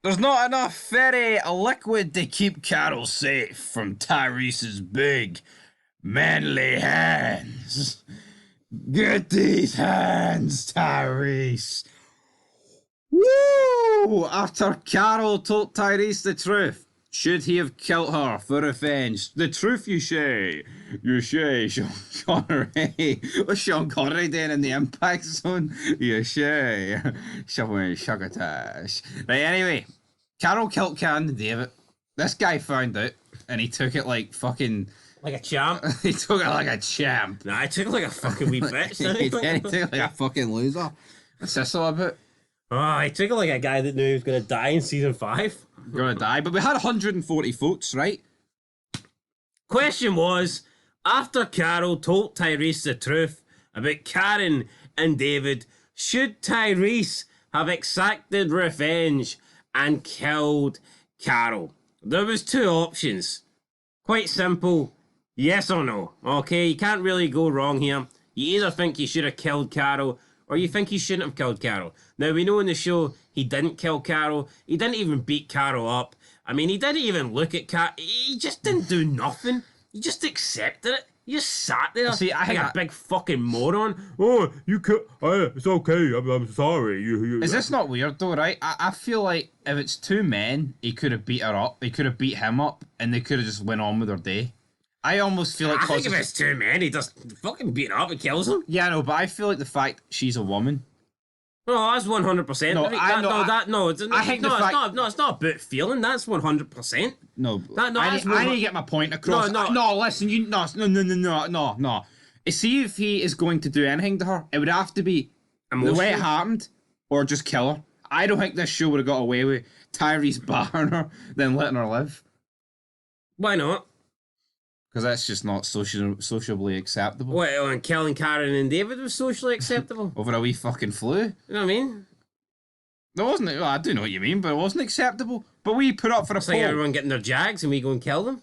There's not enough fairy liquid to keep Carol safe from Tyrese's big, manly hands. Get these hands, Tyrese. Woo! After Carol told Tyrese the truth, should he have killed her for revenge? The truth, you say? You say, Sean Connery. What's Sean Connery doing in the impact zone? You say. Shoveling succotash. Right, anyway. Carol killed Karen and David. This guy found out, and he took it like fucking... Like a champ. He took it like a champ. Nah, I took it like a fucking wee bitch. He took it like a fucking loser. What's this all about? Oh, I took it like a guy that knew he was going to die in season 5. Gonna die. But we had 140 votes, right? Question was, after Carol told Tyrese the truth about Karen and David, should Tyrese have exacted revenge and killed Carol? There was two options. Quite simple. Yes or no. Okay, you can't really go wrong here. You either think he should have killed Carol or you think he shouldn't have killed Carol. Now, we know in the show he didn't kill Carol. He didn't even beat Carol up. I mean, he didn't even look at Carol. He just didn't do nothing. He just accepted it. He just sat there like a big fucking moron. Oh, you could. It's okay. I'm sorry. Is this not weird though, right? I feel like if it's two men, he could have beat her up. He could have beat him up, and they could have just went on with their day. I almost feel like... I think if it's two men, he just fucking beat her up and kills him. Yeah, no, but I feel like the fact she's a woman... No, that's 100%. No, it's not about feeling. That's 100%. No, I need to get my point across. No, listen, no. See, if he is going to do anything to her, it would have to be the way it happened, or just kill her. I don't think this show would have got away with Tyrese barring her, then letting her live. Why not? Because that's just not sociably acceptable. Well, and killing Karen and David was socially acceptable. Over a wee fucking flu? You know what I mean? It wasn't. Well, I do know what you mean, but it wasn't acceptable. But we put up for a poll. Like everyone getting their Jags and we go and kill them?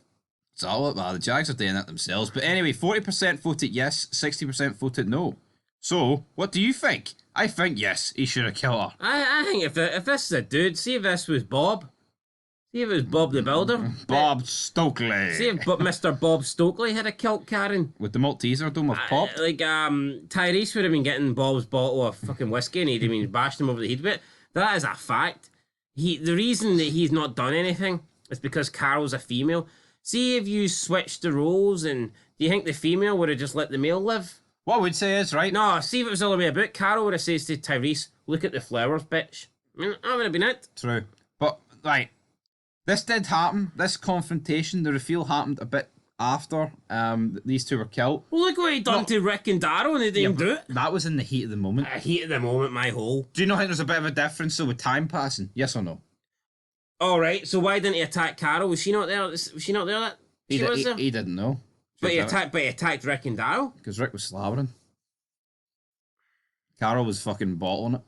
It's all well, the Jags are doing that themselves. But anyway, 40% voted yes, 60% voted no. So, what do you think? I think yes, he should have killed her. I think if this is a dude, see if this was Bob. See if it was Bob the Builder. Bob Stokely. See if Mr. Bob Stokely had a killed Karen. With the Malteser dome of pop. Tyrese would have been getting Bob's bottle of fucking whiskey and he'd have been bashing him over the head with it. That is a fact. The reason that he's not done anything is because Carol's a female. See if you switched the roles and do you think the female would have just let the male live? What I would say is, right? No, see if it was all the way about. Carol would have said to Tyrese, look at the flowers, bitch. I mean, that would have been it. True. But, right. This did happen. This confrontation, the reveal happened a bit after these two were killed. Well, look what he done to Rick and Darrow and they didn't do it. That was in the heat of the moment. Heat of the moment, my hole. Do you not think there's a bit of a difference though with time passing? Yes or no? Alright, so why didn't he attack Carol? Was she not there? Was she not there? He didn't know. But he attacked Rick and Darrow? Because Rick was slavering. Carol was fucking bottling it.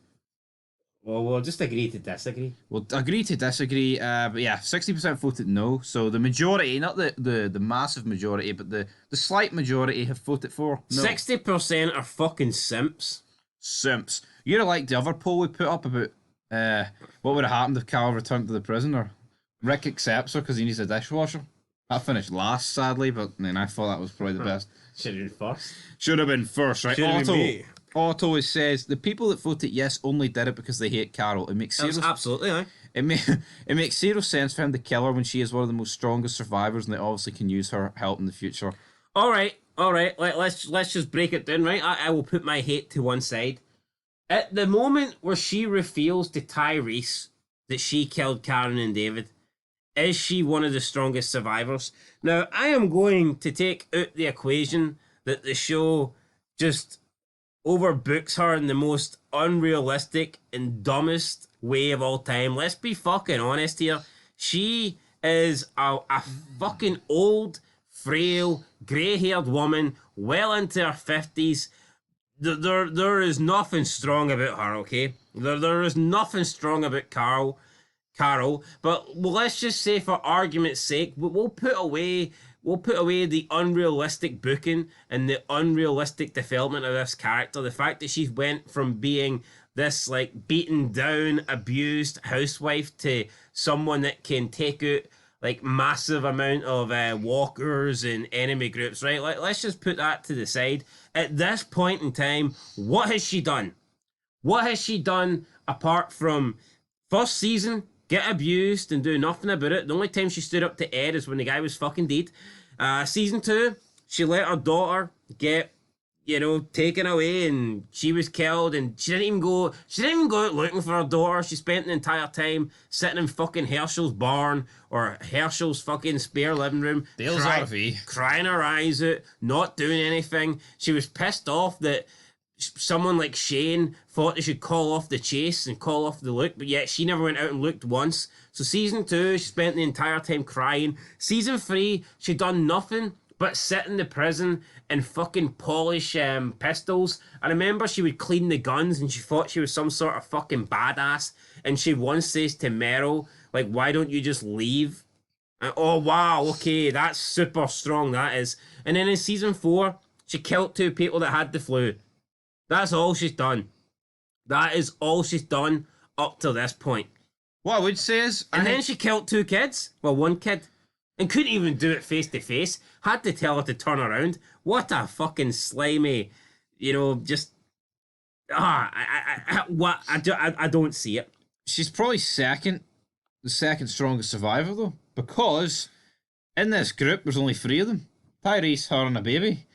Well, we'll just agree to disagree. We'll agree to disagree, but yeah, 60% voted no. So the majority, not the massive majority, but the slight majority have voted for no. 60% are fucking simps. Simps. You'd have liked the other poll we put up about what would have happened if Carol returned to the prison, or Rick accepts her because he needs a dishwasher. That finished last, sadly, but then I thought that was probably the best. Should have been first. Should have been first, right? Should have been me. Otto says the people that voted yes only did it because they hate Carol. It makes absolutely, aye. It makes zero sense for him to kill her when she is one of the most strongest survivors, and they obviously can use her help in the future. All right. Let's just break it down, right? I will put my hate to one side. At the moment where she reveals to Tyrese that she killed Karen and David, is she one of the strongest survivors? Now, I am going to take out the equation that the show just overbooks her in the most unrealistic and dumbest way of all time. Let's be fucking honest here. She is a fucking old, frail, grey-haired woman, well into her 50s. There is nothing strong about her, okay? There is nothing strong about Carol, but let's just say for argument's sake, we'll put away the unrealistic booking and the unrealistic development of this character. The fact that she went from being this like beaten down, abused housewife to someone that can take out like massive amount of walkers and enemy groups, right? Let's just put that to the side. At this point in time, what has she done? What has she done apart from first season, get abused and do nothing about it? The only time she stood up to Ed is when the guy was fucking dead. Season 2, she let her daughter get, taken away and she was killed, and she didn't even go out looking for her daughter. She spent the entire time sitting in fucking Herschel's barn or Herschel's fucking spare living room, Dale's RV. crying her eyes out, not doing anything. She was pissed off that someone like Shane thought they should call off the chase and call off the look, but yet she never went out and looked once. So season 2, she spent the entire time crying. Season 3, she done nothing but sit in the prison and fucking polish pistols. I remember she would clean the guns and she thought she was some sort of fucking badass. And she once says to Meryl, like, why don't you just leave? And, oh, wow, okay, that's super strong, that is. And then in season 4, she killed 2 people that had the flu. That's all she's done. That is all she's done up to this point. What I would say is... And then she killed 2 kids. Well, 1 kid. And couldn't even do it face to face. Had to tell her to turn around. What a fucking slimy, just... I don't see it. She's probably the second strongest survivor, though. Because in this group, there's only 3 of them. Tyrese, her, and a baby.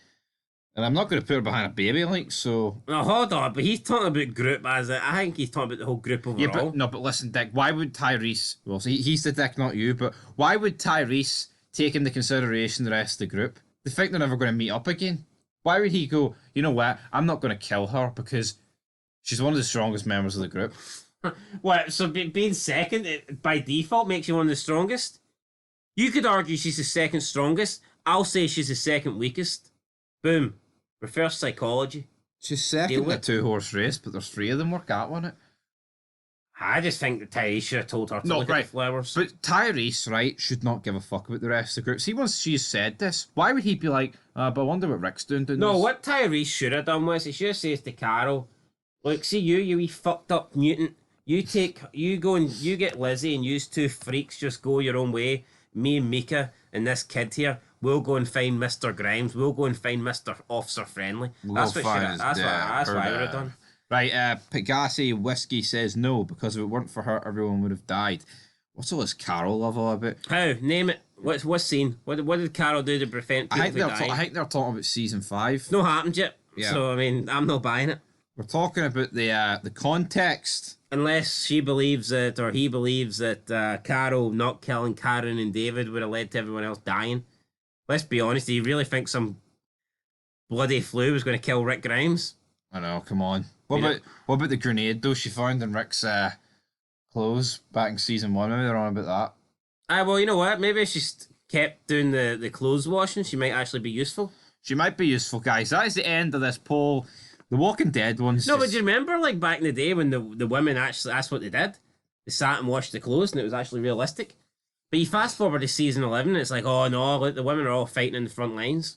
And I'm not going to put her behind a baby, like, so... No, hold on, but he's talking about group as I think he's talking about the whole group overall. Yeah, but listen, Dick, why would Tyrese... Well, he's the Dick, not you, but why would Tyrese take into consideration the rest of the group? They think they're never going to meet up again. Why would he go, you know what, I'm not going to kill her because she's one of the strongest members of the group? What, so being second by default makes you one of the strongest? You could argue she's the second strongest. I'll say she's the second weakest. Boom. Reverse psychology. She's second in a 2-horse race, but there's 3 of them. Work out on it. I just think that Tyrese should have told her to look at the flowers. But Tyrese, right, should not give a fuck about the rest of the group. See, once she's said this, why would he be like, but I wonder what Rick's doing No, this? what Tyrese should have done was he should have said to Carol, look, see you wee fucked up mutant. You go and you get Lizzie and you 2 freaks just go your own way. Me and Mika and this kid here, we'll go and find Mr. Grimes. We'll go and find Mr. Officer Friendly. That's what I would have done. Right, Pegassi Whiskey says no, because if it weren't for her, everyone would have died. What's all this Carol love all about? How? Name it. What scene? What did Carol do to prevent people from dying? I think they're talking about season 5. No happened yet. Yeah. So, I mean, I'm not buying it. We're talking about the context. Unless she believes that, or he believes that Carol not killing Karen and David would have led to everyone else dying. Let's be honest, do you really think some bloody flu was going to kill Rick Grimes? I know, come on. What about the grenade, though, she found in Rick's clothes back in season 1? Maybe they're on about that. Well, you know what? Maybe if she kept doing the clothes washing, she might actually be useful. She might be useful, guys. That is the end of this poll. The Walking Dead ones. No, but do you remember, like, back in the day when the women actually, that's what they did? They sat and washed the clothes and it was actually realistic. But you fast forward to season 11 and it's like, oh no, look, the women are all fighting in the front lines.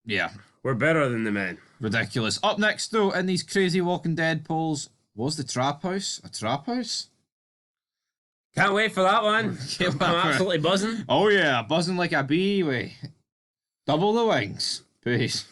Yeah. We're better than the men. Ridiculous. Up next, though, in these crazy Walking Dead polls, was the trap house a trap house? Can't wait for that one. I'm absolutely buzzing. Oh yeah, buzzing like a bee. Double the wings. Peace.